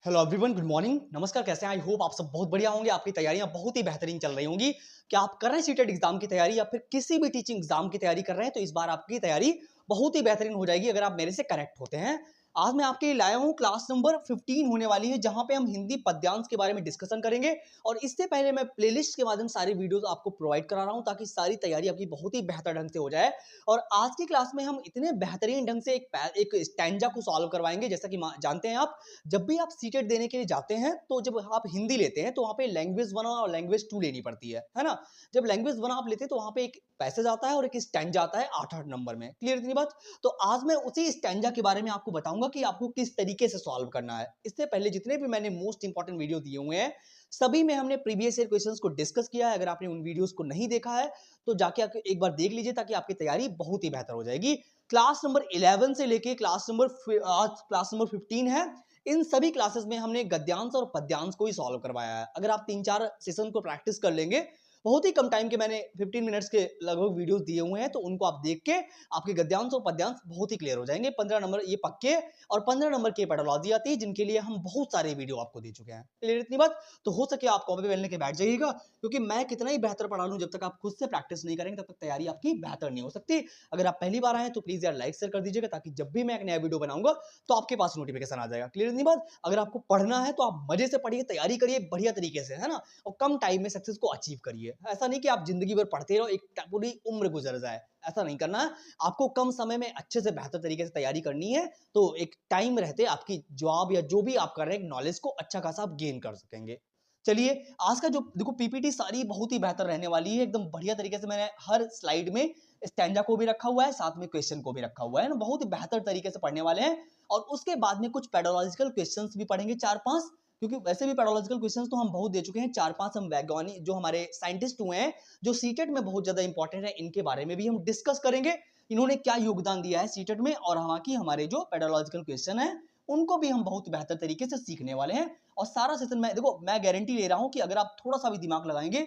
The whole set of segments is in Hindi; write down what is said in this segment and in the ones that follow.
हेलो एवरीवन, गुड मॉर्निंग, नमस्कार। कैसे हैं? आई होप आप सब बहुत बढ़िया होंगे। आपकी तैयारियां बहुत ही बेहतरीन चल रही होंगी। क्या आप कर रहे हैं सीटेट एग्जाम की तैयारी या फिर किसी भी टीचिंग एग्जाम की तैयारी कर रहे हैं? तो इस बार आपकी तैयारी बहुत ही बेहतरीन हो जाएगी अगर आप मेरे से कनेक्ट होते हैं। आज मैं आपके लिए लाया हूं क्लास नंबर 15 होने वाली है, जहां पे हम हिंदी पद्यांश के बारे में डिस्कशन करेंगे। और इससे पहले मैं प्लेलिस्ट के माध्यम से सारी वीडियोस आपको प्रोवाइड करा रहा हूं ताकि सारी तैयारी आपकी बहुत ही बेहतर ढंग से हो जाए। और आज की क्लास में हम इतने बेहतरीन ढंग से एक स्टैंजा को सॉल्व करवाएंगे। जैसा कि जानते हैं आप, जब भी आप सीटेट देने के लिए जाते हैं तो जब आप हिंदी लेते हैं तो वहाँ पे लैंग्वेज 1 और लैंग्वेज 2 लेनी पड़ती है ना। जब लैंग्वेज 1 आप लेते हैं तो वहाँ पे एक पैसेज आता है और एक स्टैंजा आता है 8-8 नंबर में। क्लियर इतनी बात? तो आज मैं उसी स्टैंजा के बारे में आपको बताऊंगा कि आपको किस तरीके से सॉल्व करना है। इससे पहले जितने भी मैंने मोस्ट इंपॉर्टेंट वीडियो दिए हुए हैं, सभी में हमने प्रीवियस ईयर क्वेश्चंस को डिस्कस किया है। अगर आपने उन वीडियोस को नहीं देखा है तो जाके एक बार देख लीजिए ताकि आपकी तैयारी बहुत ही बेहतर हो जाएगी। क्लास नंबर 11 से लेके आज क्लास नंबर 15 है। इन सभी क्लासेस में हमने गद्यांश और पद्यांश को ही सॉल्व करवाया है। अगर आप 3-4 सेशन को प्रैक्टिस कर लेंगे, बहुत ही कम टाइम के मैंने 15 मिनट्स के लगभग वीडियोस दिए हुए हैं, तो उनको आप देख के आपके गद्यांश और पद्यांश बहुत ही क्लियर हो जाएंगे। 15 नंबर ये पक्के और 15 नंबर की पेडोलॉजी आती है, जिनके लिए हम बहुत सारे वीडियो आपको दे चुके हैं। क्लियर इतनी बात? तो हो सके आप कॉपी पे लेके बैठ जाइएगा, क्योंकि मैं कितना ही बेहतर पढ़ा लूं, जब तक आप खुद से प्रैक्टिस नहीं करेंगे तब तक तैयारी आपकी बेहतर नहीं हो सकती। अगर आप पहली बार आए तो प्लीज यार लाइक शेयर कर दीजिएगा, ताकि जब भी मैं एक नया वीडियो बनाऊंगा तो आपके पास नोटिफिकेशन आ जाएगा। क्लियर इतनी बात? अगर आपको पढ़ना है तो आप मजे से पढ़िए, तैयारी करिए बढ़िया तरीके से, है ना। और कम टाइम में सक्सेस को अचीव करिए। ऐसा नहीं कि आप जिंदगी भर पढ़ते रहो, एक पूरी उम्र गुजर जाए, ऐसा नहीं करना है। आपको कम समय में अच्छे से बेहतर तरीके से तैयारी करनी है, तो एक टाइम रहते आपकी जॉब या जो भी आप कर रहे हैं नॉलेज को अच्छा खासा आप गेन कर सकेंगे। चलिए, आज का जो देखो पीपीटी सारी बहुत ही बेहतर रहने वाली है। एकदम बढ़िया तरीके से मैंने हर स्लाइड में स्टैंजा को भी रखा हुआ है, साथ में क्वेश्चन को भी रखा हुआ है ना। बहुत ही बेहतर तरीके से पढ़ने वाले हैं। और उसके बाद में कुछ पेडोलॉजिकल क्वेश्चंस भी पढ़ेंगे 4-5, क्योंकि वैसे भी पेडोलॉजिकल क्वेश्चंस तो हम बहुत दे चुके हैं। 4-5 हम वैज्ञानिक जो हमारे साइंटिस्ट हुए हैं, जो सीटेट में बहुत ज्यादा इंपॉर्टेंट है, इनके बारे में भी हम डिस्कस करेंगे। इन्होंने क्या योगदान दिया है सीटेट में, और वहां की हमारे जो पेडोलॉजिकल क्वेश्चन है उनको भी हम बहुत बेहतर तरीके से सीखने वाले हैं। और सारा सेशन में देखो, मैं गारंटी ले रहा हूं कि अगर आप थोड़ा सा भी दिमाग लगाएंगे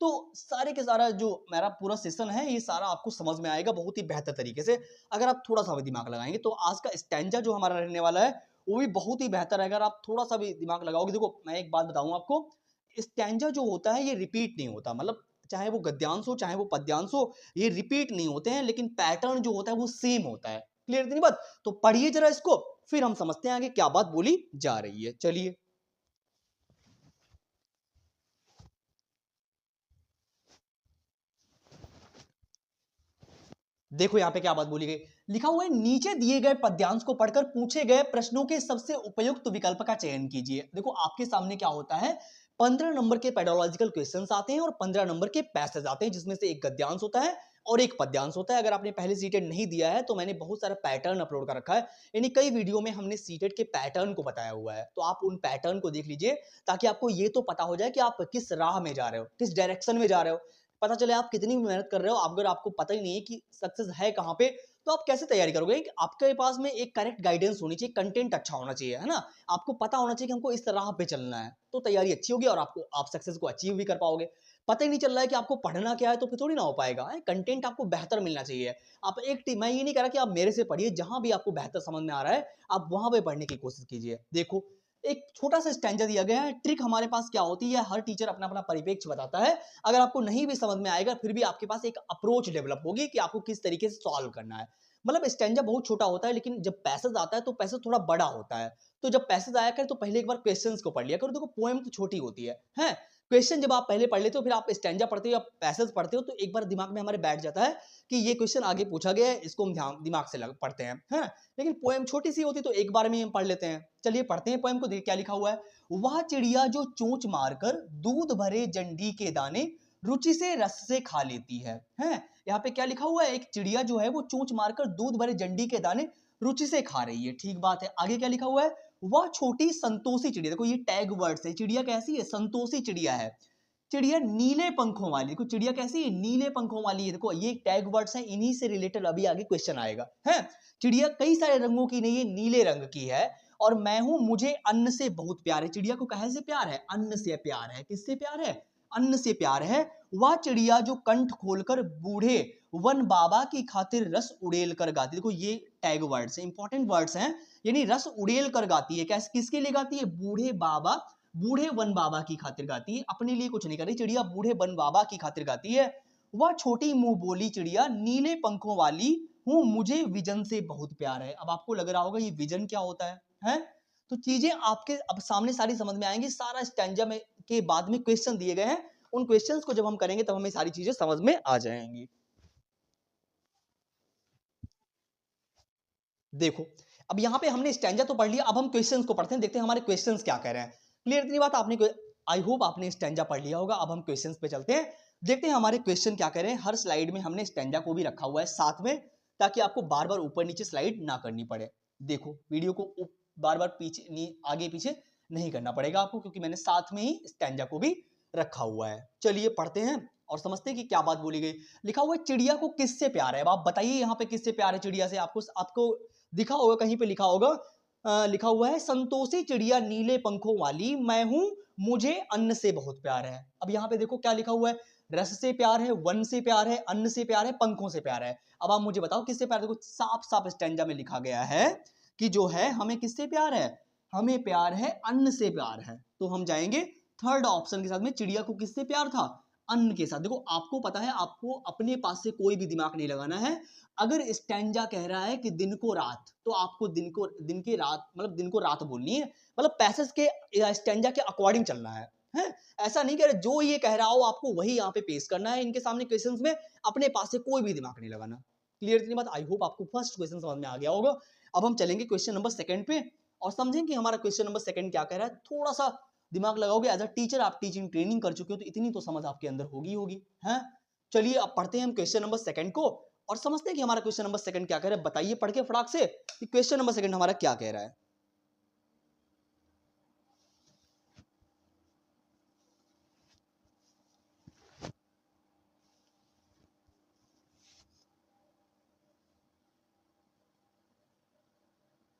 तो सारे के सारा जो मेरा पूरा सेशन है ये सारा आपको समझ में आएगा बहुत ही बेहतर तरीके से, अगर आप थोड़ा सा भी दिमाग लगाएंगे। तो आज का स्टैंजा जो हमारा रहने वाला है वो भी बहुत ही बेहतर है, अगर आप थोड़ा सा भी दिमाग लगाओगे। देखो, मैं एक बात बताऊं आपको, स्टैंजा जो होता है ये रिपीट नहीं होता। मतलब चाहे वो गद्यांश हो चाहे वो पद्यांश हो, ये रिपीट नहीं होते हैं, लेकिन पैटर्न जो होता है वो सेम होता है। क्लियर इतनी बात? तो पढ़िए जरा इसको, फिर हम समझते हैं आगे क्या बात बोली जा रही है। चलिए, देखो यहाँ पे क्या बात बोली गई। लिखा हुआ है, नीचे दिए गए पद्यांश को पढ़कर पूछे गए प्रश्नों के सबसे उपयुक्त विकल्प का चयन कीजिए। देखो आपके सामने क्या होता है, 15 नंबर के पेडोलॉजिकल क्वेश्चंस आते हैं और 15 नंबर के पैसेज आते हैं, जिसमें से एक गद्यांश होता है और एक पद्यांश होता है। अगर आपने पहले सीटेट नहीं दिया है तो मैंने बहुत सारा पैटर्न अपलोड कर रखा है, यानी कई वीडियो में हमने सीटेट के पैटर्न को बताया हुआ है, तो आप उन पैटर्न को देख लीजिए ताकि आपको ये तो पता हो जाए कि आप किस राह में जा रहे हो, किस डायरेक्शन में जा रहे हो। पता चले आप कितनी भी मेहनत कर रहे हो, अगर आपको पता ही नहीं है कि सक्सेस है कहाँ पे, तो आप कैसे तैयारी करोगे? आपके पास में एक करेक्ट गाइडेंस होनी चाहिए, कंटेंट अच्छा होना चाहिए, है ना। आपको पता होना चाहिए कि हमको इस राह पे चलना है, तो तैयारी अच्छी होगी और आप सक्सेस को अचीव भी कर पाओगे। पता ही नहीं चल रहा है कि आपको पढ़ना क्या है, तो फिर थोड़ी ना हो पाएगा। कंटेंट आपको बेहतर मिलना चाहिए। आप एक टीम, मैं ये नहीं कह रहा कि आप मेरे से पढ़िए, जहां भी आपको बेहतर समझ में आ रहा है आप वहां पे पढ़ने की कोशिश कीजिए। देखो, एक छोटा सा स्टैंजा दिया गया है। ट्रिक हमारे पास क्या होती है, हर टीचर अपना अपना परिप्रेक्ष्य बताता है। अगर आपको नहीं भी समझ में आएगा, फिर भी आपके पास एक अप्रोच डेवलप होगी कि आपको किस तरीके से सॉल्व करना है। मतलब स्टैंजा बहुत छोटा होता है, लेकिन जब पैसेज आता है तो पैसेज थोड़ा बड़ा होता है। तो जब पैसेज आया करे तो पहले एक बार क्वेश्चंस को पढ़ लिया करो। देखो, पोएम तो छोटी होती है। क्वेश्चन जब आप पहले पढ़ लेते हो, फिर आप स्टैंजा पढ़ते हो या पैसेज पढ़ते हो, तो एक बार दिमाग में हमारे बैठ जाता है कि ये क्वेश्चन आगे पूछा गया है, इसको हम ध्यान दिमाग से पढ़ते हैं। लेकिन पोएम छोटी सी होती तो एक बार में हम पढ़ लेते हैं। चलिए पढ़ते हैं पोएम को, देखिए क्या लिखा हुआ है। वह चिड़िया जो चोंच मारकर दूध भरे जंडी के दाने रुचि से रस से खा लेती है। यहाँ पे क्या लिखा हुआ है, एक चिड़िया जो है वो चोंच मारकर दूध भरे जंडी के दाने रुचि से खा रही है। ठीक बात है। आगे क्या लिखा हुआ है, वह छोटी संतोषी चिड़िया, देखो ये टैग वर्ड है, चिड़िया कैसी है, संतोषी चिड़िया है। चिड़िया नीले पंखों वाली, देखो चिड़िया कैसी है, नीले पंखों वाली है। देखो ये टैग वर्ड्स हैं, इन्हीं से रिलेटेड अभी आगे क्वेश्चन आएगा। है चिड़िया कई सारे रंगों की नहीं है, नीले रंग की है। और मैं हूं, मुझे अन्न से बहुत प्यार है। चिड़िया को कहे से प्यार है, अन्न से प्यार है। किससे प्यार है, अन्न से प्यार है, वह चिड़िया जो कंठ खोलकर बूढ़े वन बाबा की खातिर रस उड़ेल कर गाती। देखो ये टैग वर्ड्स हैं, इंपॉर्टेंट वर्ड्स हैं, यानी रस उड़ेल कर गाती है। कैसे, किसके लिए गाती है? बूढ़े वन बाबा की खातिर गाती है, अपने लिए कुछ नहीं कर रही चिड़िया, बूढ़े वन बाबा की खातिर गाती है। वह छोटी मुंह बोली चिड़िया नीले पंखों वाली हूं, मुझे विजन से बहुत प्यार है। अब आपको लग रहा होगा ये विजन क्या होता है? तो चीजें आपके अब सामने सारी समझ में आएंगी। सारा स्टैंजा में के बाद में क्वेश्चन दिए गए हैं, उन क्वेश्चंस को जब हम करेंगे तब हमें सारी चीजें समझ में आ जाएंगी। देखो अब यहाँ पे हमने स्टैंजा तो पढ़ लिया, अब हम क्वेश्चंस को पढ़ते हैं, देखते हैं हमारे क्वेश्चंस क्या कह रहे हैं। क्लियर इतनी बात? आपने, आई होप आपने स्टैंजा पढ़ लिया होगा। अब हम क्वेश्चंस पे चलते हैं, देखते हैं हमारे क्वेश्चन क्या कह रहे हैं। हर स्लाइड में हमने स्टैंजा को भी रखा हुआ है साथ में, ताकि आपको बार बार ऊपर नीचे स्लाइड ना करनी पड़े। देखो वीडियो को बार बार पीछे आगे पीछे नहीं करना पड़ेगा आपको, क्योंकि मैंने साथ में ही स्टैंजा को भी रखा हुआ है। चलिए पढ़ते हैं और समझते हैं कि क्या बात बोली गई। लिखा हुआ है चिड़िया को किससे प्यार है। अब आप बताइए यहाँ पे किससे प्यार है चिड़िया से? आपको दिखा होगा, कहीं पे लिखा होगा, लिखा हुआ है संतोषी चिड़िया नीले पंखों वाली मैं हूं, मुझे अन्न से बहुत प्यार है। अब यहाँ पे देखो क्या लिखा हुआ है, रस से प्यार है, वन से प्यार है, अन्न से प्यार है, पंखों से प्यार है। अब आप मुझे बताओ किससे प्यार है? देखो साफ साफ स्टैंजा में लिखा गया है कि जो है हमें किससे प्यार है? हमें प्यार है, अन्न से प्यार है। तो हम जाएंगे थर्ड ऑप्शन के साथ में, चिड़िया को किससे प्यार था? अन्न के साथ। देखो आपको पता है, आपको अपने पास से कोई भी दिमाग नहीं लगाना है। अगर स्टैंजा कह रहा है कि दिन को रात, तो आपको दिन के रात मतलब दिन को रात बोलनी है, मतलब पैसेज के स्टैंजा के अकॉर्डिंग चलना है? ऐसा नहीं कह रहे जो ये कह रहा हो आपको वही यहाँ पे पेश करना है इनके सामने क्वेश्चंस में, अपने पास से कोई भी दिमाग नहीं लगाना। क्लियर इतनी बात? आई होप आपको फर्स्ट क्वेश्चन समझ में आ गया होगा। अब हम चलेंगे क्वेश्चन नंबर सेकंड पे और समझेंगे कि हमारा क्वेश्चन नंबर सेकंड क्या कह रहा है। थोड़ा सा दिमाग लगाओगे, एज अ टीचर आप टीचिंग ट्रेनिंग कर चुके हो, तो इतनी तो समझ आपके अंदर होगी है। चलिए अब पढ़ते हैं हम क्वेश्चन नंबर सेकंड को और समझते हैं कि हमारा क्वेश्चन नंबर सेकंड क्या कह रहा है। बताइए पढ़ के फटाक से कि क्वेश्चन नंबर सेकंड हमारा क्या कह रहा है।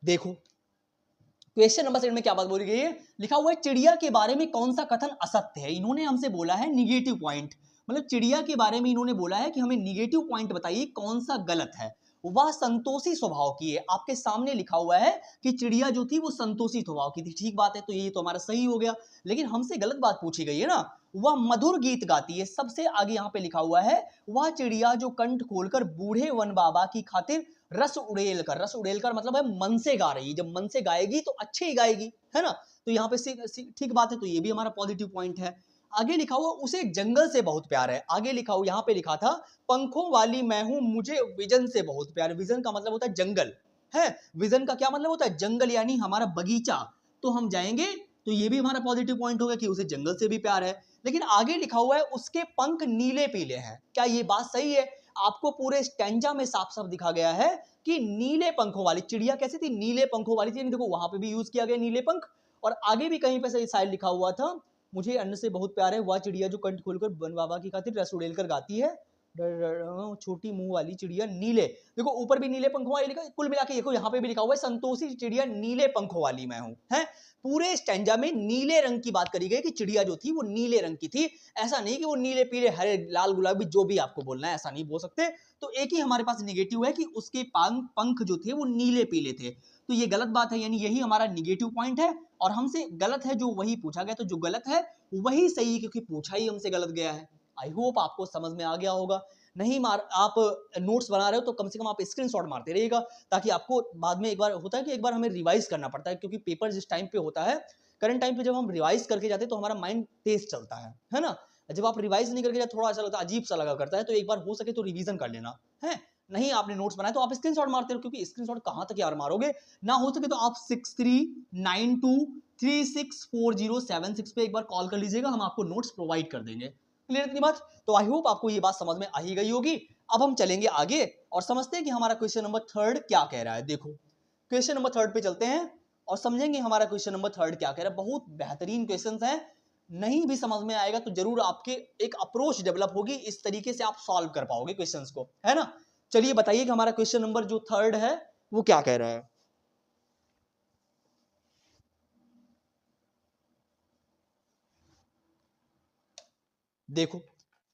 देखो क्वेश्चन नंबर सेकंड में क्या बात बोली गई है, लिखा हुआ है चिड़िया के बारे में कौन सा कथन असत्य है। इन्होंने हमसे बोला है निगेटिव पॉइंट, मतलब चिड़िया के बारे में इन्होंने बोला है कि हमें निगेटिव पॉइंट बताइए कौन सा गलत है। वह संतोषी स्वभाव की है। आपके सामने लिखा हुआ है कि चिड़िया जो थी वो संतोषी स्वभाव की थी, ठीक बात है, तो ये तो हमारा सही हो गया। लेकिन हमसे गलत बात पूछी गई है ना, वह मधुर गीत गाती है। सबसे आगे यहाँ पे लिखा हुआ है वह चिड़िया जो कंठ खोलकर बूढ़े वन बाबा की खातिर रस उड़ेल कर मतलब है मन से गा रही है। जब मन से गाएगी तो अच्छे ही गाएगी, है ना? तो यहाँ पे ठीक बात है, तो ये भी हमारा पॉजिटिव पॉइंट है। आगे लिखा हुआ उसे जंगल से बहुत प्यार है। आगे लिखा हुआ यहाँ पे लिखा था पंखों वाली मैं हूं, मुझे विजन से बहुत प्यार। विजन का मतलब होता है जंगल, है? विजन का क्या मतलब होता है? जंगल, यानी हमारा बगीचा। तो हम जाएंगे तो ये भी हमारा पॉजिटिव पॉइंट होगा कि उसे जंगल से भी प्यार है। लेकिन आगे लिखा हुआ है उसके पंख नीले पीले हैं। क्या ये बात सही है? आपको पूरे स्टैंजा में साफ साफ दिखा गया है कि नीले पंखों वाली चिड़िया कैसी थी? नीले पंखों वाली थी। देखो वहां पे भी यूज किया गया नीले पंख, और आगे भी कहीं पे सही साइड लिखा हुआ था मुझे अन्न से बहुत प्यार है, वह चिड़िया जो कंठ खोलकर वन बाबा की खातिर रस उड़ेल कर गाती है, छोटी मुंह वाली चिड़िया नीले। देखो ऊपर भी नीले पंखों वाली लिखा है, कुल मिला के देखो यहाँ पे भी लिखा हुआ है संतोषी चिड़िया नीले पंखों वाली मैं हूं, है? पूरे स्टैंजा में नीले रंग की बात करी गई कि चिड़िया जो थी वो नीले रंग की थी। ऐसा नहीं कि वो नीले पीले हरे लाल गुलाबी जो भी आपको बोलना है, ऐसा नहीं बोल सकते। तो एक ही हमारे पास निगेटिव है कि उसके पंख जो थे वो नीले पीले थे, तो ये गलत बात है, यानी यही हमारा निगेटिव पॉइंट है। और हमसे गलत है जो वही पूछा गया, तो जो गलत है वही सही है, क्योंकि पूछा ही हमसे गलत गया है। आई होप आपको समझ में आ गया होगा। नहीं आप नोट्स बना रहे हो तो कम से कम आप स्क्रीनशॉट मारते रहिएगा, ताकि आपको बाद में, एक बार होता है कि एक बार हमें रिवाइज करना पड़ता है, क्योंकि पेपर जिस टाइम पे होता है, करंट टाइम पे जब हम रिवाइज करके जाते हैं तो हमारा माइंड तेज चलता है ना? जब आप रिवाइज नहीं करके जाते थोड़ा ऐसा लगता है, अजीब सा लगा करता है, तो एक बार हो सके तो रिवीजन कर लेना है। नहीं आपने नोट्स बनाए तो आप स्क्रीनशॉट मारते रहो, क्योंकि स्क्रीनशॉट कहां तक यार मारोगे, ना हो सके तो आप 6392364076 पे एक बार कॉल कर लीजिएगा, हम आपको नोट्स प्रोवाइड कर देंगे। क्लियर इतनी बात? तो आई होप आपको ये बात समझ में आ ही गई होगी। अब हम चलेंगे आगे और समझते हैं कि हमारा क्वेश्चन नंबर थर्ड क्या कह रहा है। देखो क्वेश्चन नंबर थर्ड पे चलते हैं और समझेंगे हमारा क्वेश्चन नंबर थर्ड क्या कह रहा है। बहुत बेहतरीन क्वेश्चंस हैं, नहीं भी समझ में आएगा तो जरूर आपके एक अप्रोच डेवलप होगी, इस तरीके से आप सॉल्व कर पाओगे क्वेश्चंस को, है ना? चलिए बताइए कि हमारा क्वेश्चन नंबर जो थर्ड है वो क्या कह रहा है। देखो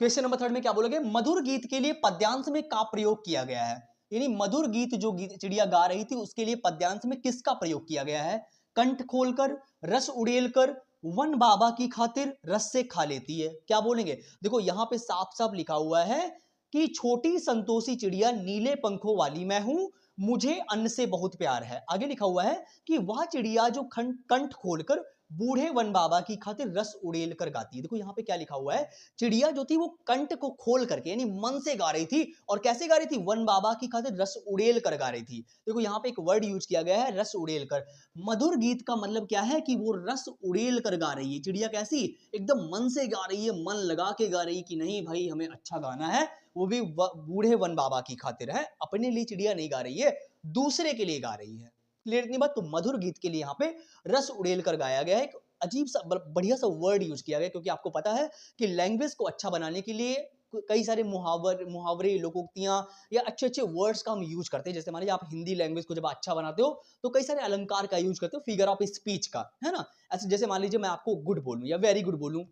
क्वेश्चन नंबर 3 में क्या बोलोगे, मधुर गीत के लिए पद्यांश में का प्रयोग किया गया है। यानी मधुर गीत जो चिड़िया गा रही थी उसके लिए पद्यांश में किसका प्रयोग किया गया है। कंठ खोलकर, रस उड़ेल कर, वन बाबा की खातिर रस से खा लेती है। क्या बोलेंगे, देखो यहां पे साफ साफ लिखा हुआ है कि छोटी संतोषी चिड़िया नीले पंखों वाली मैं हूं, मुझे अन्न से बहुत प्यार है। आगे लिखा हुआ है कि वह चिड़िया जो कंठ खोलकर बूढ़े वन बाबा की खातिर रस उड़ेल कर गाती है। देखो यहाँ पे क्या लिखा हुआ है, चिड़िया जो थी वो कंठ को खोल करके यानी मन से गा रही थी, और कैसे गा रही थी, वन बाबा की खातिर रस उड़ेल कर गा रही थी। देखो यहाँ पे एक वर्ड यूज किया गया है, रस उड़ेल कर। मधुर गीत का मतलब क्या है कि वो रस उड़ेल कर गा रही है। चिड़िया कैसी, एकदम मन से गा रही है, मन लगा के गा रही है कि नहीं भाई हमें अच्छा गाना है, वो भी बूढ़े वन बाबा की खातिर है। अपने लिए चिड़िया नहीं गा रही है, दूसरे के लिए गा रही है। क्लियर इतनी बात। तो मधुर गीत के लिए यहाँ पे रस उड़ेल कर गाया गया है। एक अजीब सा बढ़िया सा वर्ड यूज किया गया, क्योंकि आपको पता है कि लैंग्वेज को अच्छा बनाने के लिए कई सारे मुहावरे, लोकोक्तियां या अच्छे अच्छे वर्ड्स का हम यूज करते हैं। जैसे मान लीजिए आप हिंदी लैंग्वेज को जब अच्छा बनाते हो तो कई सारे अलंकार का यूज करते हो, फिगर ऑफ स्पीच का, है ना। ऐसे जैसे मान लीजिए मैं आपको गुड बोलूं या वेरी गुड बोलूं,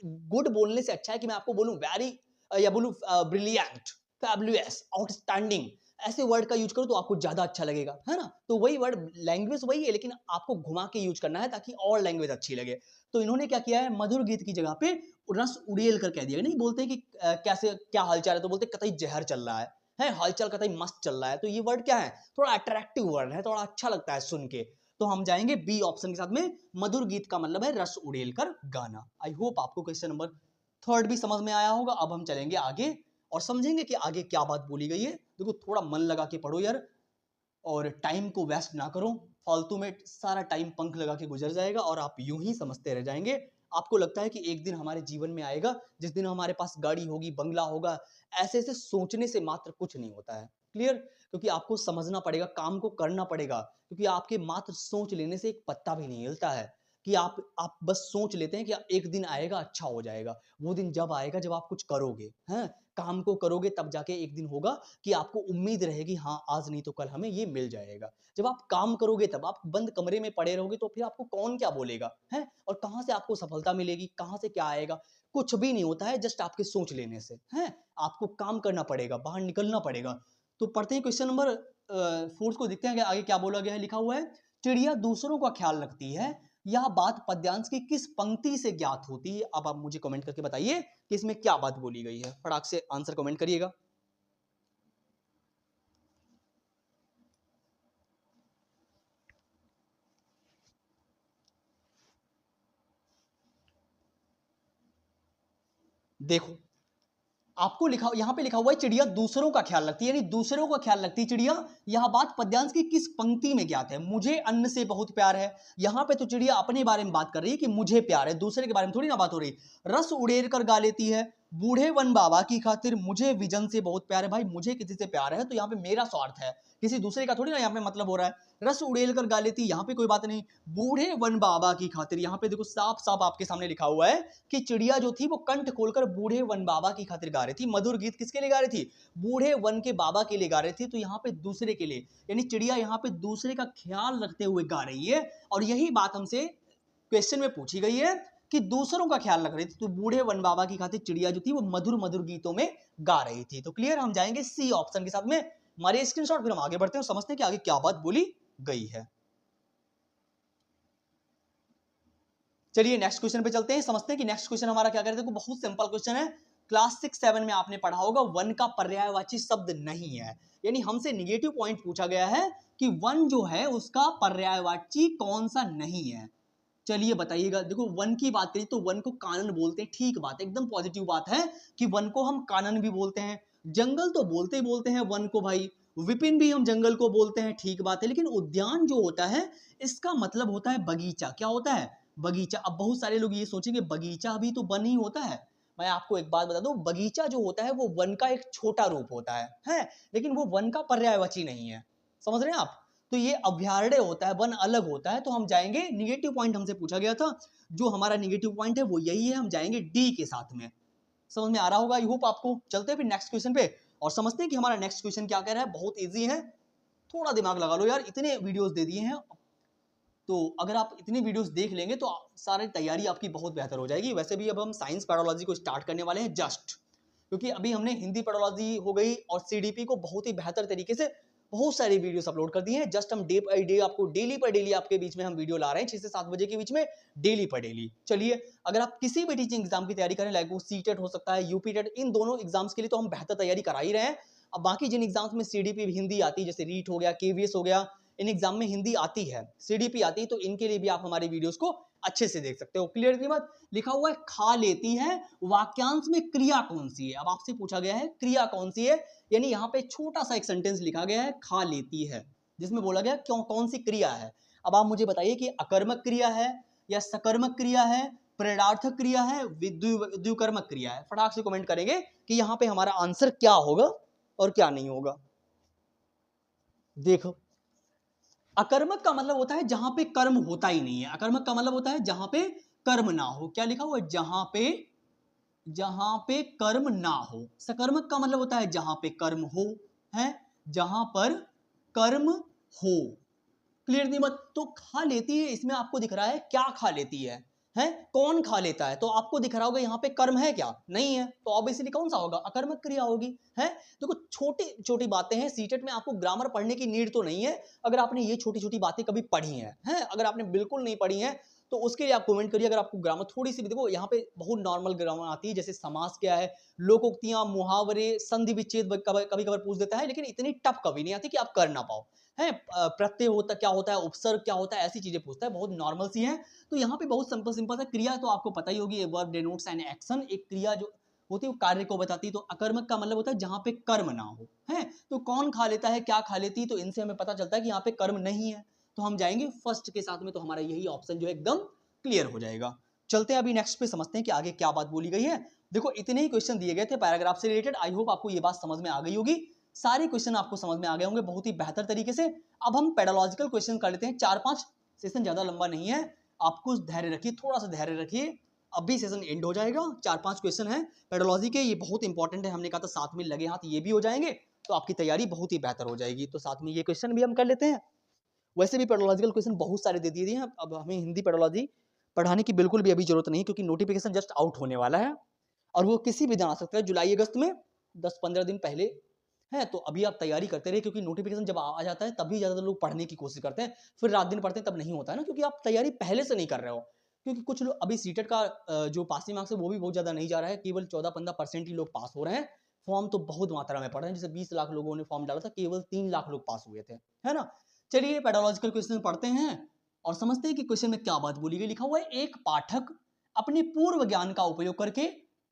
गुड बोलने से अच्छा है कि मैं आपको बोलूं वेरी, या बोलूं ब्रिलियंट, फैबुलस, आउटस्टैंडिंग, ऐसे वर्ड का यूज करो तो आपको ज्यादा अच्छा लगेगा, है ना। तो वही वर्ड, लैंग्वेज वही है लेकिन आपको घुमा के यूज करना है ताकि और लैंग्वेज अच्छी लगे। तो इन्होंने क्या किया है, मधुर गीत की जगह पे रस उड़ेल कर कह दिया। नहीं बोलते कि कैसे क्या हालचाल है, तो बोलते कतई जहर चल रहा है हालचाल कतई मस्त चल रहा है। तो ये वर्ड क्या है, थोड़ा अट्रैक्टिव वर्ड है, थोड़ा अच्छा लगता है सुन के। तो हम जाएंगे बी ऑप्शन के साथ में, मधुर गीत का मतलब है रस उड़ेल कर गाना। आई होप आपको क्वेश्चन नंबर 3 भी समझ में आया होगा। अब हम चलेंगे आगे और समझेंगे कि आगे क्या बात बोली गई है। देखो थोड़ा मन लगा के पढ़ो यार, और टाइम को वेस्ट ना करो, फालतू में सारा टाइम पंख लगा के गुजर जाएगा और आप यूं ही समझते रह जाएंगे। आपको लगता है कि एक दिन हमारे जीवन में आएगा जिस दिन हमारे पास गाड़ी होगी, बंगला होगा। ऐसे ऐसे सोचने से मात्र कुछ नहीं होता है। क्लियर। क्योंकि आपको समझना पड़ेगा, काम को करना पड़ेगा, क्योंकि आपके मात्र सोच लेने से एक पत्ता भी नहीं हिलता है। कि आप बस सोच लेते हैं कि एक दिन आएगा अच्छा हो जाएगा। वो दिन जब आएगा जब आप कुछ करोगे, हैं काम को करोगे, तब जाके एक दिन होगा कि आपको उम्मीद रहेगी हाँ आज नहीं तो कल हमें ये मिल जाएगा। जब आप काम करोगे, तब आप बंद कमरे में पड़े रहोगे तो फिर आपको कौन क्या बोलेगा, है। और कहां से आपको सफलता मिलेगी, कहां से क्या आएगा, कुछ भी नहीं होता है जस्ट आपके सोच लेने से, है। आपको काम करना पड़ेगा, बाहर निकलना पड़ेगा। तो पढ़ते हैं क्वेश्चन नंबर 4 को, देखते हैं कि आगे क्या बोला गया है। लिखा हुआ है, चिड़िया दूसरों का ख्याल रखती है, यह बात पद्यांश की किस पंक्ति से ज्ञात होती है। अब आप मुझे कमेंट करके बताइए कि इसमें क्या बात बोली गई है। फटाक से आंसर कमेंट करिएगा। देखो आपको लिखा, यहां पे लिखा हुआ है चिड़िया दूसरों का ख्याल रखती है, यानी दूसरों का ख्याल रखती है चिड़िया। यह बात पद्यांश की किस पंक्ति में ज्ञात है। मुझे अन्न से बहुत प्यार है, यहां पे तो चिड़िया अपने बारे में बात कर रही है कि मुझे प्यार है, दूसरे के बारे में थोड़ी ना बात हो रही। रस उड़ेल कर गा लेती है, बूढ़े वन बाबा की खातिर मुझे विजन से बहुत प्यार है। भाई मुझे किसी से प्यार है तो यहाँ पे मेरा स्वार्थ है, किसी दूसरे का थोड़ी ना यहाँ पे मतलब हो रहा है। रस उड़ेल कर गा लेती, यहाँ पे कोई बात नहीं। बूढ़े वन बाबा की खातिर, यहाँ पे देखो साफ साफ आपके सामने लिखा हुआ है कि चिड़िया जो थी वो कंठ खोलकर बूढ़े वन बाबा की खातिर गा रही थी। मधुर गीत किसके लिए गा रही थी, बूढ़े वन के बाबा के लिए गा रही थी। तो यहाँ पे दूसरे के लिए, यानी चिड़िया यहाँ पे दूसरे का ख्याल रखते हुए गा रही है। और यही बात हमसे क्वेश्चन में पूछी गई है कि दूसरों का ख्याल रख रही थी। तो बूढ़े वन बाबा की खातिर चिड़िया जो थी वो मधुर मधुर गीतों में गा रही थी। तो क्लियर, हम जाएंगे सी ऑप्शन के साथ में। हमारे स्क्रीनशॉट, फिर हम आगे बढ़ते हैं, समझते हैं कि आगे क्या बात बोली गई है। चलिए नेक्स्ट क्वेश्चन पे चलते हैं, समझते हैं कि नेक्स्ट क्वेश्चन हमारा क्या करते हैं। बहुत सिंपल क्वेश्चन है। क्लास 6-7 में आपने पढ़ा होगा वन का पर्यायवाची शब्द नहीं है, यानी हमसे निगेटिव पॉइंट पूछा गया है कि वन जो है उसका पर्यायवाची कौन सा नहीं है। चलिए बताइएगा। देखो वन की बात करें तो वन को कानन बोलते हैं, ठीक बात है, एकदम पॉजिटिव बात है कि वन को हम कानन भी बोलते हैं। जंगल तो बोलते ही बोलते हैं वन को भाई, विपिन भी हम जंगल को बोलते हैं, ठीक बात है। लेकिन उद्यान जो होता है इसका मतलब होता है बगीचा। क्या होता है, बगीचा। अब बहुत सारे लोग ये सोचेंगे बगीचा भी तो वन ही होता है। मैं आपको एक बात बता दूं, बगीचा जो होता है वो वन का एक छोटा रूप होता है, लेकिन वो वन का पर्यायवाची नहीं है। समझ रहे हैं आप। तो ये अभ्यारण्य होता है, वन अलग होता है। तो हम जाएंगे, निगेटिव पॉइंट हमसे पूछा गया था, जो हमारा निगेटिव पॉइंट है वो यही है, हम जाएंगे डी के साथ में। समझ में आ रहा होगा आई होप आपको। चलते हैं फिर नेक्स्ट क्वेश्चन पे और समझते हैं कि हमारा नेक्स्ट क्वेश्चन क्या कह रहा है। बहुत इजी है, थोड़ा दिमाग लगा लो यार, इतने वीडियोस दे दिए हैं, तो अगर आप इतनी वीडियोस देख लेंगे तो सारी तैयारी आपकी बहुत बेहतर हो जाएगी। वैसे भी अब हम साइंस पैडोलॉजी को स्टार्ट करने वाले हैं जस्ट, क्योंकि अभी हमने हिंदी पैडोलॉजी हो गई और सीडीपी को बहुत ही बेहतर तरीके से बहुत सारी वीडियोस अपलोड कर दी हैं। जस्ट हम डे बाई डे आपको डेली पर डेली आपके बीच में हम वीडियो ला रहे हैं 6 से 7 बजे के बीच में, डेली पर डेली। चलिए, अगर आप किसी भी टीचिंग एग्जाम की तैयारी करें, लाइक वो सीटेट हो सकता है, यूपी टेट, इन दोनों एग्जाम्स के लिए तो हम बेहतर तैयारी करा ही रहे हैं। अब बाकी जिन एग्जाम्स में सीडीपी हिंदी आती है, जैसे रीट हो गया, केवीएस हो गया, इन एग्जाम में हिंदी आती है, सीडीपी आती है, तो इनके लिए भी आप हमारी वीडियोस को अच्छे से देख सकते हो। क्लियर की बात? लिखा हुआ है खा लेती है, वाक्यांश में क्रिया कौन सी है। अब आपसे पूछा गया है क्रिया कौन सी है, यानी यहाँ पे छोटा सा एक सेंटेंस लिखा गया है खा लेती है, जिसमें बोला गया क्यों कौन सी क्रिया है। अब आप मुझे बताइए कि अकर्मक क्रिया है या सकर्मक क्रिया है, प्रेरणार्थक क्रिया है, द्विकर्मक क्रिया है। फटाक से कमेंट करेंगे कि यहाँ पे हमारा आंसर क्या होगा और क्या नहीं होगा। देखो, अकर्मक का मतलब होता है जहां पे कर्म होता ही नहीं है। अकर्मक का मतलब होता है जहां पे कर्म ना हो। क्या लिखा हुआ है? जहां पे कर्म ना हो। सकर्मक का मतलब होता है जहां पे कर्म हो, है, जहां पर कर्म हो। क्लियर नहीं बात? तो खा लेती है, इसमें आपको दिख रहा है क्या खा लेती है, कौन खा लेता है, तो आपको दिख रहा होगा यहाँ पे कर्म है क्या? नहीं है, तो ऑब्वियसली कौन सा होगा? अकर्मक क्रिया होगी। है, देखो छोटी छोटी बातें हैं, सीटेट में आपको ग्रामर पढ़ने की नीड तो नहीं है। अगर आपने ये छोटी छोटी बातें कभी पढ़ी हैं, अगर आपने बिल्कुल नहीं पढ़ी हैं तो उसके लिए आप कमेंट करिए। अगर आपको ग्रामर थोड़ी सी भी, देखो यहाँ पे बहुत नॉर्मल ग्रामर आती है, जैसे समास क्या है, लोकोक्तियां, मुहावरे, संधि विच्छेद कभी कभार पूछ देता है, लेकिन इतनी टफ कभी नहीं आती कि आप कर ना पाओ। है, प्रत्यय होता क्या होता है, उपसर्ग क्या होता है, ऐसी चीजें पूछता है, बहुत नॉर्मल सी है। तो यहाँ पे बहुत सिंपल सिंपल सा क्रिया तो आपको पता ही होगी, वर्ब डिनोट्स एन एक्शन, एक क्रिया जो होती है वो कार्य को बताती है। तो अकर्मक का मतलब होता है जहां पे कर्म ना हो। है, तो कौन खा लेता है, क्या खा लेती, तो इनसे हमें पता चलता है कि यहाँ पे कर्म नहीं है, तो हम जाएंगे फर्स्ट के साथ में, तो हमारा यही ऑप्शन जो है एकदम क्लियर हो जाएगा। चलते हैं अभी नेक्स्ट पे, समझते हैं कि आगे क्या बात बोली गई है। देखो इतने ही क्वेश्चन दिए गए थे पैराग्राफ से रिलेटेड। आई होप आपको ये बात समझ में आ गई होगी, सारे क्वेश्चन आपको समझ में आ गए होंगे बहुत ही बेहतर तरीके से। अब हम पेडोलॉजिकल क्वेश्चन कर लेते हैं, 4-5 सेशन ज्यादा लंबा नहीं है, आपको धैर्य रखिए, थोड़ा सा धैर्य रखिए, अभी सेशन एंड हो जाएगा। 4-5 क्वेश्चन है पेडोलॉजी के, ये बहुत इंपॉर्टेंट है, हमने कहा था साथ में लगे हाथ ये भी हो जाएंगे तो आपकी तैयारी बहुत ही बेहतर हो जाएगी। तो साथ में ये क्वेश्चन भी हम कर लेते हैं। वैसे भी पेडोलॉजिकल क्वेश्चन बहुत सारे दे दिए हैं, अब हमें हिंदी पेडोलॉजी पढ़ाने की बिल्कुल भी अभी जरूरत नहीं, क्योंकि नोटिफिकेशन जस्ट आउट होने वाला है और वो किसी भी दिन आ सकता है, जुलाई अगस्त में 10-15 दिन पहले है। तो अभी आप तैयारी करते रहे, क्योंकि नोटिफिकेशन जब आ जाता है तभी ज्यादातर लोग पढ़ने की कोशिश करते हैं, फिर रात दिन पढ़ते हैं तब नहीं होता है ना, क्योंकि आप तैयारी पहले से नहीं कर रहे हो। क्योंकि कुछ लोग अभी सीटेट का जो पासिंग मार्क्स है वो भी बहुत ज्यादा नहीं जा रहा है, केवल 14-15% ही लोग पास हो रहे हैं। फॉर्म तो बहुत मात्रा में पढ़ रहे हैं, जैसे 20 लाख लोगों ने फॉर्म डाला था, केवल 3 लाख लोग पास हुए थे, है ना। चलिए पेडोलॉजिकल क्वेश्चन पढ़ते हैं और समझते हैं कि क्वेश्चन में क्या बात बोली गई। लिखा हुआ है एक पाठक अपने पूर्व ज्ञान का उपयोग करके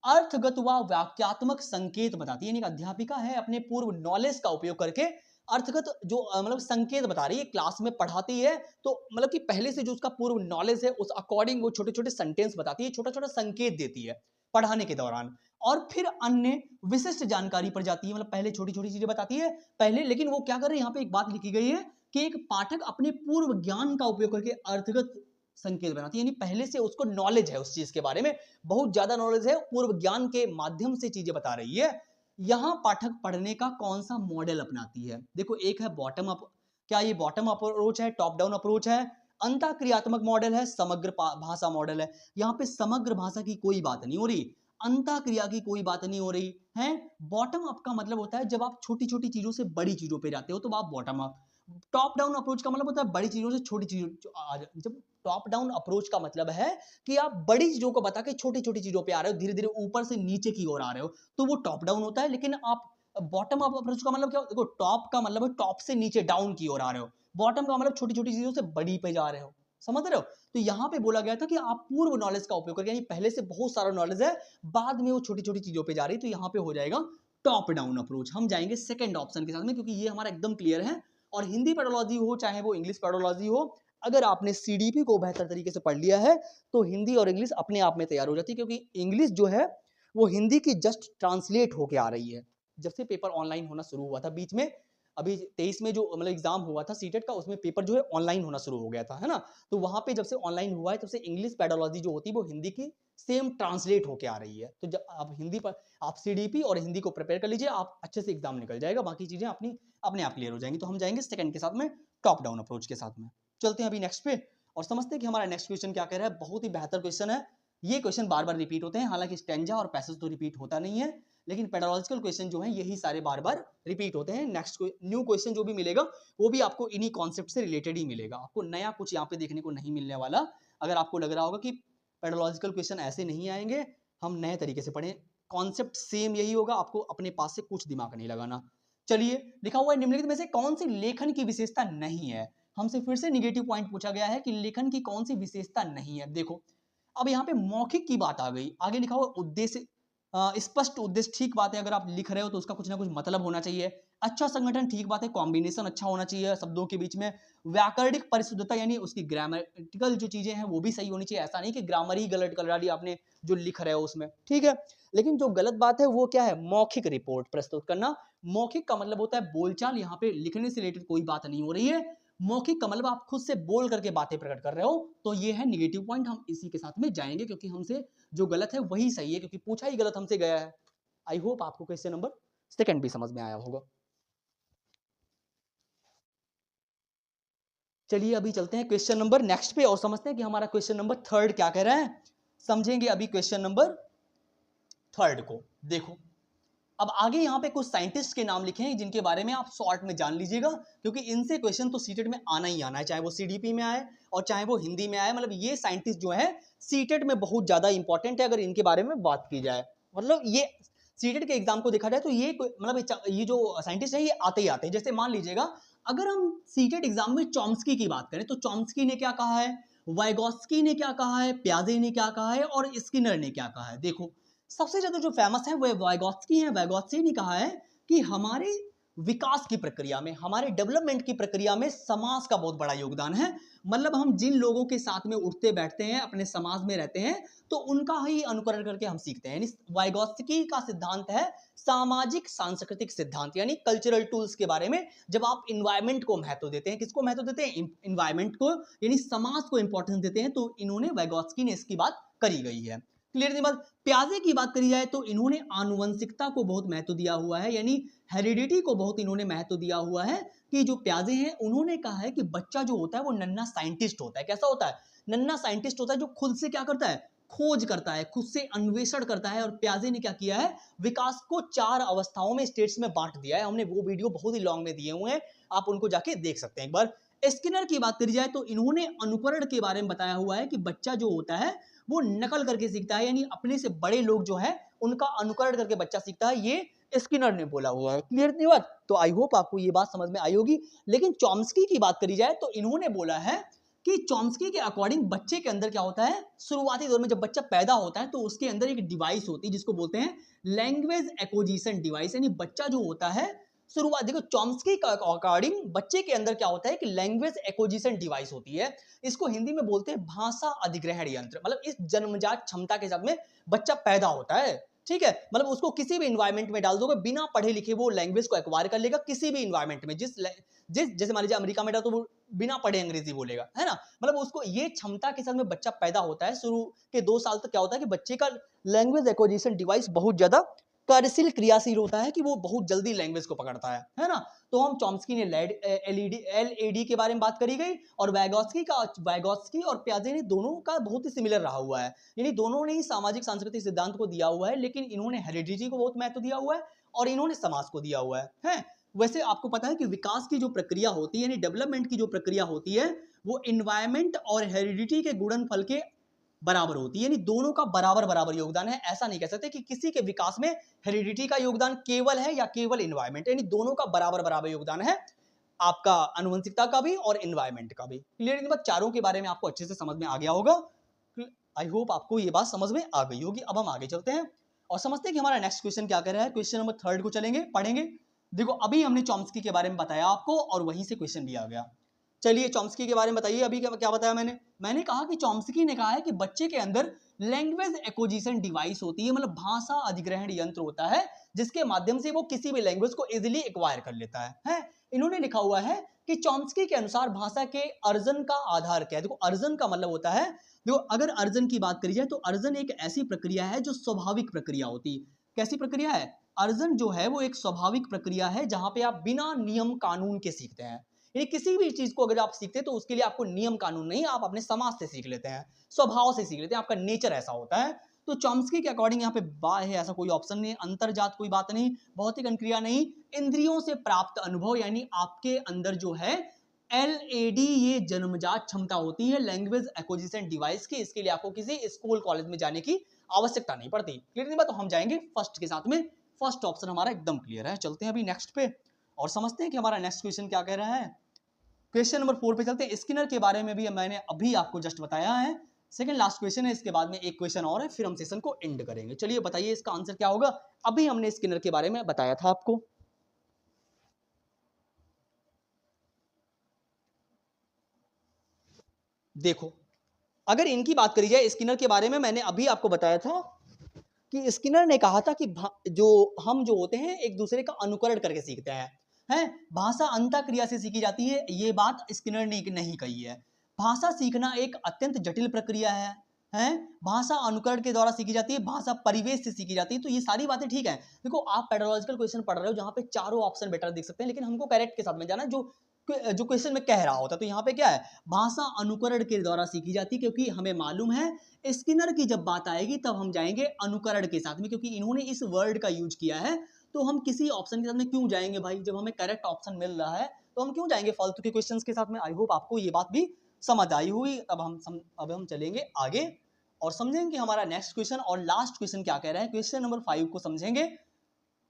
अर्थगत व वाक्यात्मक संकेत बताती है, यानी अध्यापिका है अपने पूर्व नॉलेज का उपयोग करके अर्थगत जो मतलब संकेत बता रही है, क्लास में पढ़ाती है, तो मतलब कि पहले से जो उसका पूर्व नॉलेज है उस अकॉर्डिंग वो छोटे छोटे सेंटेंस बताती है, छोटा छोटा संकेत देती है पढ़ाने के दौरान, और फिर अन्य विशिष्ट जानकारी पर जाती है, मतलब पहले छोटी छोटी चीजें बताती है पहले, लेकिन वो क्या कर रहे हैं, यहाँ पे एक बात लिखी गई है कि एक पाठक अपने पूर्व ज्ञान का उपयोग करके अर्थगत संकेत बनाती है, यानी पहले से उसको नॉलेज है उस चीज के बारे में, बहुत ज्यादा नॉलेज है, पूर्व ज्ञान के माध्यम से चीजें बता रही है। यहां पाठक पढ़ने का कौन सा मॉडल अपनाती है? देखो एक है बॉटम अप, क्या ये बॉटम अप अप्रोच है, टॉप डाउन अप्रोच है, अंतःक्रियात्मक मॉडल है, समग्र भाषा मॉडल है। यहाँ पे समग्र भाषा की कोई बात नहीं हो रही, अंतःक्रिया की कोई बात नहीं हो रही है। बॉटम अप का मतलब होता है जब आप छोटी छोटी चीजों से बड़ी चीजों पे जाते हो तो आप bottom up. Top down approach का मतलब होता है बड़ी चीजों से छोटी चीजों, जब टॉप डाउन अप्रोच का मतलब है कि आप बड़ी चीजों को बता के छोटी छोटी चीजों पे आ रहे हो, धीरे धीरे ऊपर से नीचे की ओर आ रहे हो, तो वो टॉप डाउन होता है। लेकिन आप बॉटम अप अप्रोच का मतलब क्या, देखो टॉप का मतलब है टॉप से नीचे डाउन की ओर आ रहे हो, बॉटम का मतलब छोटी छोटी चीजों से बड़ी पे जा रहे हो, समझ रहे हो। तो यहाँ पे बोला गया था कि आप पूर्व नॉलेज का उपयोग करके, यानी पहले से बहुत सारा नॉलेज है, बाद में वो छोटी छोटी चीजों पे जा रही है, तो यहाँ पे हो जाएगा टॉप डाउन अप्रोच। हम जाएंगे सेकंड ऑप्शन के साथ में, क्योंकि ये हमारा एकदम क्लियर है। और हिंदी पेडोलॉजी हो चाहे वो इंग्लिश पेडोलॉजी हो, अगर आपने सीडीपी को बेहतर तरीके से पढ़ लिया है तो हिंदी और इंग्लिश अपने आप में तैयार हो जाती है, क्योंकि इंग्लिश जो है वो हिंदी की जस्ट ट्रांसलेट होके आ रही है। जब से पेपर ऑनलाइन होना शुरू हुआ था बीच में, अभी 23 में जो मतलब एग्जाम हुआ था सीटेट का, उसमें पेपर जो है ऑनलाइन होना शुरू हो गया था, है ना। तो वहां पे जब से ऑनलाइन हुआ है तब से इंग्लिश पेडोलॉजी जो होती है वो हिंदी की सेम ट्रांसलेट होके आ रही है। तो जब आप हिंदी पर आप सीडीपी और हिंदी को प्रिपेयर कर लीजिए, आप अच्छे से एग्जाम निकल जाएगा, बाकी चीजें अपनी अपने आप क्लियर हो जाएंगी। तो हम जाएंगे सेकंड के साथ में, टॉप डाउन अप्रोच के साथ में। चलते हैं अभी नेक्स्ट पे। और समझते हैं कि हमारा नेक्स्ट क्वेश्चन क्या कह रहा है। बहुत ही बेहतर क्वेश्चन है। ये क्वेश्चन बार बार रिपीट होते हैं, हालांकि स्टैंजा और पैसेज तो रिपीट होता नहीं है, लेकिन पेडागॉजिकल क्वेश्चन जो है यही सारे बार बार रिपीट होते हैं। नेक्स्ट न्यू क्वेश्चन जो भी मिलेगा वो भी आपको इन्हीं कॉन्सेप्ट से रिलेटेड ही मिलेगा, आपको नया कुछ यहाँ पे देखने को नहीं मिलने वाला। अगर आपको लग रहा होगा कि पेडागॉजिकल क्वेश्चन ऐसे नहीं आएंगे, हम नए तरीके से पढ़ें, कॉन्सेप्ट सेम यही होगा, आपको अपने पास से कुछ दिमाग नहीं लगाना। चलिए, लिखा हुआ है निम्नलिखित में से कौन सी लेखन की विशेषता नहीं है। हमसे फिर से निगेटिव पॉइंट पूछा गया है कि लेखन की कौन सी विशेषता नहीं है। देखो, अब यहाँ पे मौखिक की बात आ गई, आगे लिखा हुआ उद्देश्य, स्पष्ट उद्देश्य, ठीक बात है, अगर आप लिख रहे हो तो उसका कुछ ना कुछ मतलब होना चाहिए। अच्छा संगठन, ठीक बात है, कॉम्बिनेशन अच्छा होना चाहिए शब्दों के बीच में। व्याकरणिक परिशुद्धता यानी उसकी ग्रामेटिकल जो चीजें हैं वो भी सही होनी चाहिए, ऐसा नहीं कि ग्रामर ही गलत कर डाली आपने जो लिख रहे हो उसमें, ठीक है। लेकिन जो गलत बात है वो क्या है, मौखिक रिपोर्ट प्रस्तुत करना। मौखिक का मतलब होता है बोलचाल, यहाँ पे लिखने से रिलेटेड कोई बात नहीं हो रही है। मौखिक का मतलब आप खुद से बोल करके बातें प्रकट कर रहे हो, तो ये है निगेटिव पॉइंट, हम इसी के साथ में जाएंगे क्योंकि हमसे जो गलत है वही सही है, क्योंकि पूछा ही गलत हमसे गया है। आई होप आपको क्वेश्चन नंबर सेकंड भी समझ में आया होगा। चलिए अभी चलते हैं क्वेश्चन नंबर नेक्स्ट पे और समझते हैं कि हमारा क्वेश्चन नंबर थर्ड क्या कह रहा है। समझेंगे अभी क्वेश्चन नंबर थर्ड को। देखो, अब आगे यहाँ पे कुछ साइंटिस्ट के नाम लिखे हैं जिनके बारे में आप शॉर्ट में जान लीजिएगा, क्योंकि इनसे क्वेश्चन तो सीटेट में आना ही आना है, चाहे वो सीडीपी में आए और चाहे वो हिंदी में आए। मतलब ये साइंटिस्ट जो है सीटेट में बहुत ज्यादा इंपॉर्टेंट है अगर इनके बारे में बात की जाए। मतलब ये सीटेट के एग्जाम को देखा जाए तो ये मतलब ये जो साइंटिस्ट है ये आते ही आते हैं। जैसे मान लीजिएगा अगर हम सीटेट एग्जाम में चॉम्स्की की बात करें तो चॉम्स्की ने क्या कहा है, वाइगोत्स्की ने क्या कहा है, प्याजे ने क्या कहा है और स्किनर ने क्या कहा है। देखो, सबसे ज्यादा जो फेमस है वो वाइगोत्स्की है। वाइगोत्स्की ने कहा है कि हमारे विकास की प्रक्रिया में, हमारे डेवलपमेंट की प्रक्रिया में समाज का बहुत बड़ा योगदान है। मतलब हम जिन लोगों के साथ में उठते बैठते हैं, अपने समाज में रहते हैं, तो उनका ही अनुकरण करके हम सीखते हैं। यानी वाइगोत्स्की का सिद्धांत है सामाजिक सांस्कृतिक सिद्धांत, यानी कल्चरल टूल्स के बारे में। जब आप इन्वायरमेंट को महत्व देते हैं, किसको महत्व देते हैं, इन्वायरमेंट को, यानी समाज को इंपॉर्टेंस देते हैं, तो इन्होंने वाइगोत्स्की ने इसकी बात करी गई है। क्लियर दी बात। प्याजे की बात करी जाए तो इन्होंने आनुवंशिकता को बहुत महत्व दिया हुआ है, यानी हेरिडिटी को बहुत इन्होंने महत्व दिया हुआ है। कि जो प्याजे हैं उन्होंने कहा है कि बच्चा जो होता है वो नन्हा साइंटिस्ट होता है। कैसा होता है, नन्हा साइंटिस्ट होता है जो खुद से क्या करता है, खोज करता है, खुद से अन्वेषण करता है। और प्याजे ने क्या किया है, विकास को 4 अवस्थाओं में, स्टेट्स में बांट दिया है। हमने वो वीडियो बहुत ही लॉन्ग में दिए हुए हैं, आप उनको जाके देख सकते हैं एक बार। स्किनर की बात करी जाए तो इन्होंने अनुकरण के बारे में बताया हुआ है कि बच्चा जो होता है वो नकल करके सीखता है, यानी अपने से बड़े लोग जो है उनका अनुकरण करके बच्चा सीखता है। ये स्किनर ने बोला हुआ है। क्लियर नहीं बात। तो आई होप आपको ये बात समझ में आई होगी। लेकिन चॉम्स्की की बात करी जाए तो इन्होंने बोला है कि चॉम्स्की के अकॉर्डिंग बच्चे के अंदर क्या होता है, शुरुआती दौर में जब बच्चा पैदा होता है तो उसके अंदर एक डिवाइस होती है जिसको बोलते हैं लैंग्वेज एक्विजिशन डिवाइस। यानी बच्चा जो होता है शुरुआत, देखो चॉम्स्की का अकॉर्डिंग बच्चे के अंदर क्या होता है कि लैंग्वेज एक्विजिशन डिवाइस होती है। इसको हिंदी में बोलते हैं भाषा अधिग्रहण यंत्र। मतलब इस जन्मजात क्षमता के साथ में बच्चा पैदा होता है, ठीक है। मतलब उसको किसी भी इन्वायरमेंट में डाल दोगे, बिना पढ़े लिखे वो लैंग्वेज को एक्वायर कर लेगा किसी भी इन्वायरमेंट में। जिस जैसे मान लीजिए अमेरिका में डाल तो वो बिना पढ़े अंग्रेजी बोलेगा, है ना। मतलब उसको ये क्षमता के साथ में बच्चा पैदा होता है। शुरू के 2 साल तक क्या होता है कि बच्चे का लैंग्वेज एक्विजिशन डिवाइस बहुत ज्यादा कार्यशील क्रियाशील होता है, कि वो बहुत जल्दी लैंग्वेज को पकड़ता है ना। तो हम चॉम्स्की ने एलएडी के बारे में बात करी गई, और वाइगोत्स्की और प्याजे ने दोनों का बहुत ही सिमिलर रहा हुआ है। यानी दोनों ने ही सामाजिक सांस्कृतिक सिद्धांत को दिया हुआ है, लेकिन इन्होंने हेरिडिटी को बहुत महत्व दिया हुआ है और इन्होंने समाज को दिया हुआ है। वैसे आपको पता है कि विकास की जो प्रक्रिया होती है, यानी डेवलपमेंट की जो प्रक्रिया होती है, वो इन्वायरमेंट और हेरिडिटी के गुणनफल के बराबर होती है। यानी दोनों का बराबर बराबर योगदान है। ऐसा नहीं कह सकते कि किसी के विकास में हेरिडिटी का योगदान केवल है या केवल इन्वायरमेंट, यानी दोनों का बराबर बराबर योगदान है, आपका आनुवंशिकता का भी और इन्वायरमेंट का भी। क्लियर इन बात, चारों के बारे में आपको अच्छे से समझ में आ गया होगा। आई होप आपको ये बात समझ में आ गई होगी। अब हम आगे चलते हैं और समझते हैं कि हमारा नेक्स्ट क्वेश्चन क्या कह रहा है। क्वेश्चन नंबर 3 को चलेंगे, पढ़ेंगे। देखो, अभी हमने चॉम्स्की के बारे में बताया आपको और वहीं से क्वेश्चन भी आ गया। चलिए चॉम्स्की के बारे में बताइए। अभी क्या बताया मैंने कहा कि चॉम्स्की ने कहा है कि बच्चे के अंदर लैंग्वेज एक्विजिशन डिवाइस होती है, मतलब भाषा अधिग्रहण यंत्र होता है, जिसके माध्यम से वो किसी भी लैंग्वेज को इजीली एक्वायर कर लेता है। इन्होंने लिखा हुआ है कि चॉम्स्की के अनुसार भाषा के अर्जन का आधार क्या है। देखो, अर्जन का मतलब होता है, देखो अगर अर्जन की बात करी जाए तो अर्जन एक ऐसी प्रक्रिया है जो स्वाभाविक प्रक्रिया होती है। कैसी प्रक्रिया है, अर्जन जो है वो एक स्वाभाविक प्रक्रिया है जहां पे आप बिना नियम कानून के सीखते हैं। यानी किसी भी चीज को अगर आप सीखते हैं तो उसके लिए आपको नियम कानून नहीं, आप अपने समाज से सीख लेते हैं, स्वभाव से सीख लेते हैं, आपका नेचर ऐसा होता है। तो चॉम्स्की के अकॉर्डिंग यहाँ पे बा है, ऐसा कोई ऑप्शन नहीं, अंतरजात कोई बात नहीं, भौतिक अनुक्रिया नहीं, इंद्रियों से प्राप्त अनुभव यानी आपके अंदर जो है LAD ये जन्मजात क्षमता होती है लैंग्वेज एक्विजिशन डिवाइस की, इसके लिए आपको किसी स्कूल कॉलेज में जाने की आवश्यकता नहीं पड़ती। क्लियर नहीं बात? तो हम जाएंगे फर्स्ट के साथ में, फर्स्ट ऑप्शन हमारा एकदम क्लियर है। चलते हैं अभी नेक्स्ट पे और समझते हैं कि हमारा नेक्स्ट क्वेश्चन क्या कह रहा है। क्वेश्चन नंबर 4 पे चलते हैं। स्किनर के बारे में भी मैंने अभी आपको जस्ट बताया है, सेकंड लास्ट क्वेश्चन है, इसके बाद में एक क्वेश्चन और है, फिर हम सेशन को एंड करेंगे। चलिए बताइए इसका आंसर क्या होगा। अभी हमने स्किनर के बारे में बताया था आपको। देखो अगर इनकी बात करी जाए, स्किनर के बारे में मैंने अभी आपको बताया था कि स्किनर ने कहा था कि जो हम जो होते हैं एक दूसरे का अनुकरण करके सीखते हैं, भाषा अंतःक्रिया से सीखी जाती है, ये बात स्किनर ने नहीं कही है। भाषा सीखना एक अत्यंत जटिल प्रक्रिया है, भाषा अनुकरण के द्वारा सीखी जाती है, भाषा परिवेश से सीखी जाती है। तो ये सारी बातें ठीक है। देखो आप पेडोलॉजिकल क्वेश्चन पढ़ रहे हो जहां पे चारों ऑप्शन बेटर देख सकते हैं, लेकिन हमको करेक्ट के साथ में जाना जो क्वेश्चन में कह रहा होता। तो यहाँ पे क्या है, भाषा अनुकरण के द्वारा सीखी जाती है, क्योंकि हमें मालूम है स्किनर की जब बात आएगी तब हम जाएंगे अनुकरण के साथ में, क्योंकि इन्होंने इस वर्ड का यूज किया है। तो हम किसी ऑप्शन के साथ में क्यों जाएंगे भाई, जब हमें करेक्ट ऑप्शन मिल रहा है तो हम क्यों जाएंगे फालतू के क्वेश्चंस के साथ में। आई होप आपको ये बात भी समझ आई हुई। अब हम चलेंगे आगे और समझेंगे हमारा नेक्स्ट क्वेश्चन और लास्ट क्वेश्चन क्या कह रहा है। क्वेश्चन नंबर 5 को समझेंगे।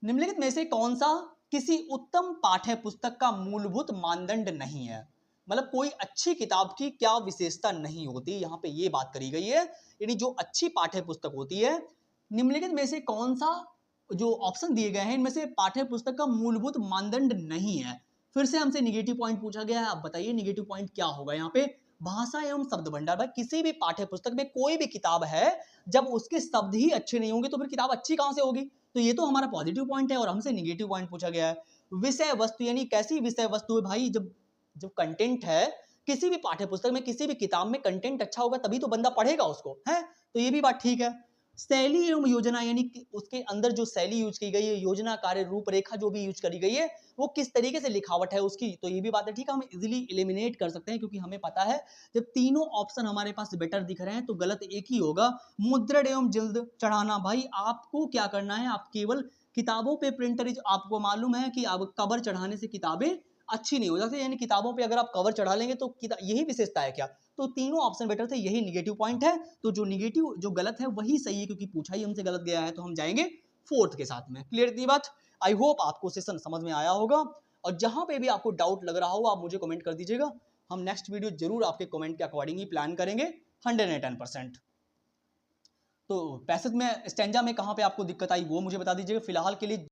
निम्नलिखित में से कौन सा किसी उत्तम पाठ्य पुस्तक का मूलभूत मानदंड नहीं है, मतलब कोई अच्छी किताब की क्या विशेषता नहीं होती, यहाँ पे ये बात करी गई है। यानी जो अच्छी पाठ्य पुस्तक होती है, निम्नलिखित में से कौन सा जो ऑप्शन दिए गए हैं इनमें से पाठ्य पुस्तक का मूलभूत मानदंड नहीं है। फिर से हमसे निगेटिव पॉइंट पूछा गया है। अब बताइए निगेटिव पॉइंट क्या होगा यहाँ पे। भाषा एवं शब्द भंडार, भाई किसी भी पाठ्य पुस्तक में कोई भी किताब है जब उसके शब्द ही अच्छे नहीं होंगे तो फिर किताब अच्छी कहां से होगी। तो ये तो हमारा पॉजिटिव पॉइंट है और हमसे निगेटिव पॉइंट पूछा गया है। विषय वस्तु, यानी कैसी विषय वस्तु है भाई, जब जब कंटेंट है किसी भी पाठ्य पुस्तक में किसी भी किताब में कंटेंट अच्छा होगा तभी तो बंदा पढ़ेगा उसको, है। तो ये भी बात ठीक है। शैली एवं योजना, यानी उसके अंदर जो शैली यूज की गई है, योजना कार्य रूपरेखा जो भी यूज करी गई है वो किस तरीके से लिखावट है उसकी, तो ये भी बात है ठीक है। हम इजीली एलिमिनेट कर सकते हैं क्योंकि हमें पता है जब तीनों ऑप्शन हमारे पास बेटर दिख रहे हैं तो गलत एक ही होगा, मुद्रण एवं जल्द चढ़ाना। भाई आपको क्या करना है, आप केवल किताबों पे प्रिंटर, आपको मालूम है कि आप कवर चढ़ाने से किताबें अच्छी नहीं हो जाती, यानी किताबों पे अगर आप कवर चढ़ा लेंगे तो यही विशेषता है क्या। तो तीनों ऑप्शन बेटर थे, यही निगेटिव पॉइंट है। तो जो निगेटिव जो गलत है वही सही है क्योंकि पूछा ही हमसे गलत गया है। तो हम जाएंगे फोर्थ के साथ में। क्लियर इतनी बात। आई होप आपको सेशन समझ में आया होगा और जहां पे भी आपको डाउट लग रहा हो आप मुझे कमेंट कर दीजिएगा। हम नेक्स्ट वीडियो जरूर आपके कमेंट के अकॉर्डिंग ही प्लान करेंगे 110%। तो पैसेज में स्टैंजा में कहां पे आपको दिक्कत आई वो मुझे बता दीजिएगा। फिलहाल के लिए